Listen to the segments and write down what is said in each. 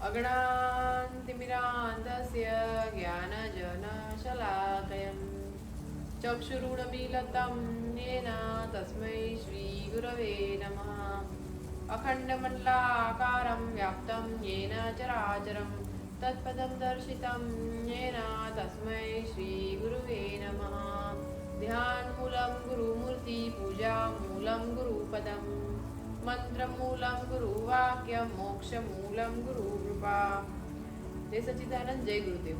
अगणान्तिमिरान्धस्य ज्ञानजनशलाकयं चक्षुरुन्मीलितं येन तस्मै श्रीगुरवे नमः। अखण्डमण्डलाकारं व्याप्तं येन चराचरं तत्पदं दर्शितं येन तस्मै श्रीगुरुवे नमः। ध्यानमूलं गुरुमूर्ति पूजामूलं गुरुपदम् मंत्रमूलम गुरुवाक्यम मोक्षमूलम गुरुकृपा। जय सच्चिदानंद, जय गुरुदेव।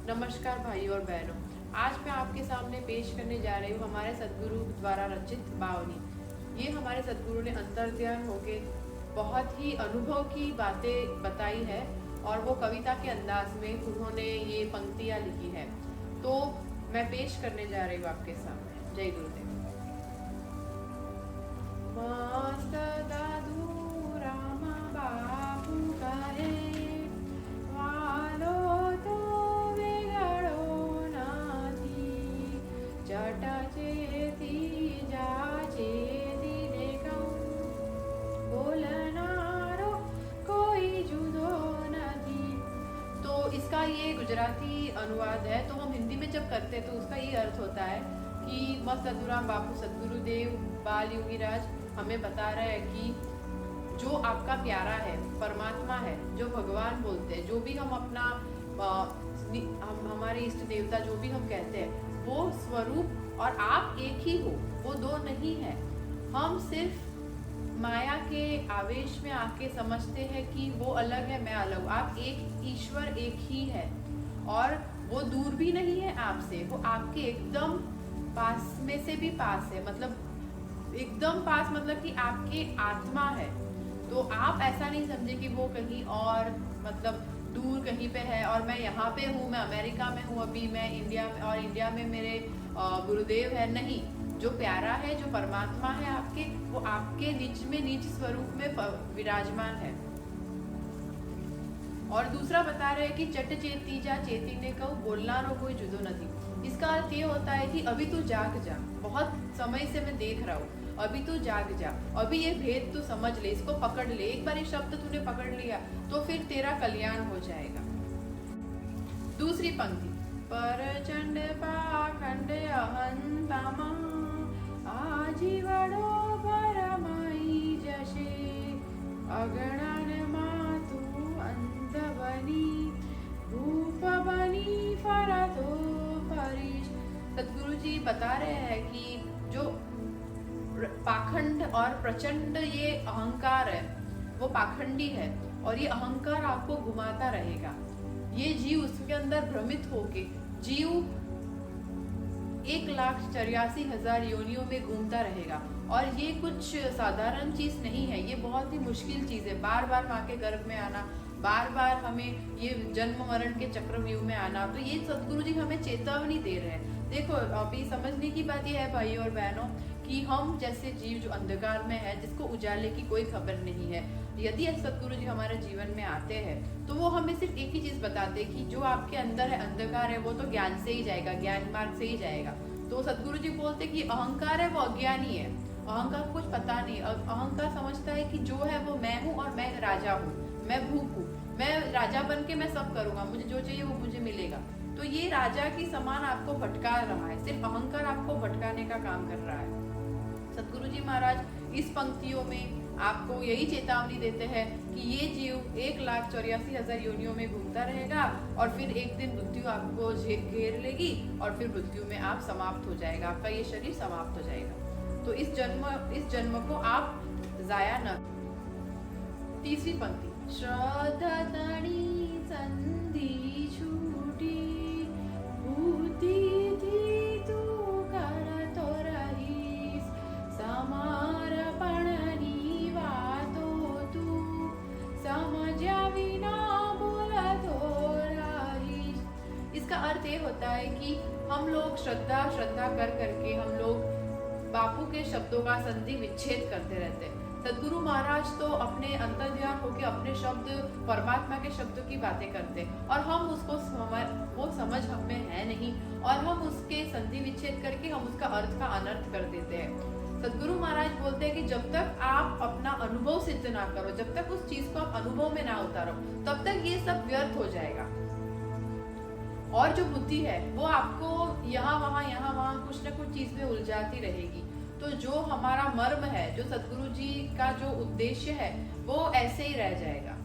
नमस्कार भाइयों और बहनों, आज मैं आपके सामने पेश करने जा रही हूँ हमारे सदगुरु द्वारा रचित बावनी। ये हमारे सदगुरु ने अंतर्ध्यान होके बहुत ही अनुभव की बातें बताई है और वो कविता के अंदाज में उन्होंने ये पंक्तियाँ लिखी है, तो मैं पेश करने जा रही हूँ आपके सामने। जय गुरुदेव। मस्त दादू रामा बापू कहे वालो तो वेगळो नाथी जट चेती जाचे देखूं बोलनारो कोई जुदो नहीं। तो इसका ये गुजराती अनुवाद है, तो हम हिंदी में जब करते हैं तो उसका ये अर्थ होता है कि मस्त दादूराम बापू सदगुरुदेव बाल योगीराज हमें बता रहा है कि जो आपका प्यारा है, परमात्मा है, जो भगवान बोलते हैं, जो भी हम अपना हमारे इष्ट देवता जो भी हम कहते हैं, वो स्वरूप और आप एक ही हो, वो दो नहीं है। हम सिर्फ माया के आवेश में आके समझते हैं कि वो अलग है, मैं अलग हूँ। आप एक ईश्वर एक ही है और वो दूर भी नहीं है आपसे, वो आपके एकदम पास में से भी पास है। मतलब एकदम पास मतलब कि आपके आत्मा है। तो आप ऐसा नहीं समझे कि वो कहीं और मतलब दूर कहीं पे है और मैं यहाँ पे हूँ, मैं अमेरिका में हूँ, अभी मैं इंडिया में, और इंडिया में मेरे गुरुदेव है। नहीं, जो प्यारा है, जो परमात्मा है आपके, वो आपके निज में निज स्वरूप में विराजमान है। और दूसरा बता रहे हैं कि चट चेती जा चेती ने कहूँ बोलना रो कोई जुदो नहीं। इसका अर्थ ये होता है कि अभी तू जाग जा, बहुत समय से मैं देख रहा हूँ, अभी तू जाग जा, अभी ये भेद तू समझ ले, इसको पकड़ ले। एक बार ये शब्द तूने पकड़ लिया तो फिर तेरा कल्याण हो जाएगा। दूसरी पंक्ति, परचंड पाखंड अहंतामा आजीवड़ो परमाई जशे अगणन मातु अंत बनी रूप बनी फरतो फरीश। सदगुरु जी बता रहे हैं कि जो पाखंड और प्रचंड ये अहंकार है, वो पाखंडी है और ये अहंकार आपको घुमाता रहेगा। ये जीव उसके अंदर भ्रमित होके जीव 1,84,000 योनियों में घूमता रहेगा और ये कुछ साधारण चीज नहीं है, ये बहुत ही मुश्किल चीज है। बार बार माँ के गर्भ में आना, बार बार हमें ये जन्म मरण के चक्रव्यूह में आना। तो ये सदगुरु जी हमें चेतावनी दे रहे हैं। देखो, अभी समझने की बात यह है भाइयों और बहनों कि हम जैसे जीव जो अंधकार में है, जिसको उजाले की कोई खबर नहीं है, यदि सदगुरु जी हमारे जीवन में आते हैं तो वो हमें सिर्फ एक ही चीज बताते हैं कि जो आपके अंदर है अंधकार है, वो तो ज्ञान से ही जाएगा, ज्ञान मार्ग से ही जाएगा। तो सदगुरु जी बोलते कि अहंकार है वो अज्ञानी है, अहंकार कुछ पता नहीं। अहंकार समझता है कि जो है वो मैं हूँ और मैं राजा हूँ, मैं भूख हूँ, मैं राजा बन के मैं सब करूंगा, मुझे जो चाहिए वो मुझे मिलेगा। तो ये राजा की समान आपको भटका रहा है, सिर्फ अहंकार आपको भटकाने का काम कर रहा है। सदगुरु जी महाराज इस पंक्तियों में आपको यही चेतावनी देते हैं कि ये जीव 1,84,000 योनियों में घूमता रहेगा और फिर एक दिन मृत्यु आपको घेर लेगी और फिर मृत्यु में आप समाप्त हो जाएगा, आपका ये शरीर समाप्त हो जाएगा। तो इस जन्म को आप जाया न। तीसरी पंक्ति, श्रद्धा तणी संधि छूटी भूति थी तू करतो रहीस समारपणनी वातो तू समझा विना बोलतो रहीस। इसका अर्थ ये होता है कि हम लोग श्रद्धा कर करके हम लोग बापू के शब्दों का संधि विच्छेद करते रहते हैं। सदगुरु महाराज तो अपने अंतर्ध्यान होकर अपने शब्द परमात्मा के शब्दों की बातें करते हैं और हम उसको वो समझ हम में है नहीं और हम उसके संधि विच्छेद करके हम उसका अर्थ का अनर्थ कर देते हैं। सदगुरु महाराज बोलते हैं कि जब तक आप अपना अनुभव सिद्ध ना करो, जब तक उस चीज को आप अनुभव में ना उतारो, तब तक ये सब व्यर्थ हो जाएगा। और जो बुद्धि है वो आपको यहाँ वहां कुछ न कुछ चीज में उलझाती रहेगी। तो जो हमारा मर्म है, जो सदगुरु जी का जो उद्देश्य है, वो ऐसे ही रह जाएगा।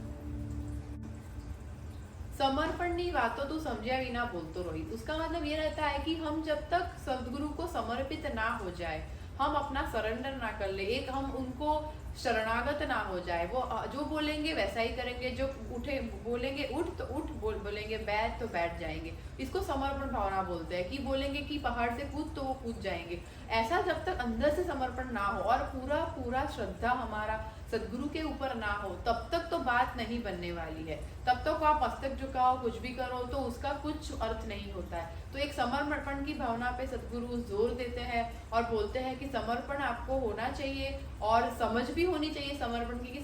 समर्पणनी वातो तू समझ्या विना बोलतो रोहित। उसका मतलब ये रहता है कि हम जब तक सदगुरु को समर्पित ना हो जाए, हम अपना सरेंडर ना कर ले, एक हम उनको शरणागत ना हो जाए, वो जो बोलेंगे वैसा ही करेंगे, जो उठे बोलेंगे उठ तो उठ, बोलेंगे बैठ तो बैठ जाएंगे। इसको समर्पण भावना बोलते हैं। कि बोलेंगे कि पहाड़ से कूद तो वो कूद जाएंगे। ऐसा जब तक अंदर से समर्पण ना हो और पूरा पूरा श्रद्धा हमारा सदगुरु के ऊपर ना हो, तब तक तो बात नहीं बनने वाली है। तब तक आप मस्तक झुकाओ, कुछ भी करो, तो उसका कुछ अर्थ नहीं होता है। तो एक समर्पण की भावना पे सदगुरु जोर देते हैं और बोलते हैं कि समर्पण आपको होना चाहिए और समझ भी होनी चाहिए समर्पण की, कि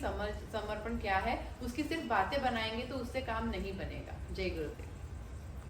समर्पण क्या है। उसकी सिर्फ बातें बनाएंगे तो उससे काम नहीं बनेगा। जय गुरुदेव।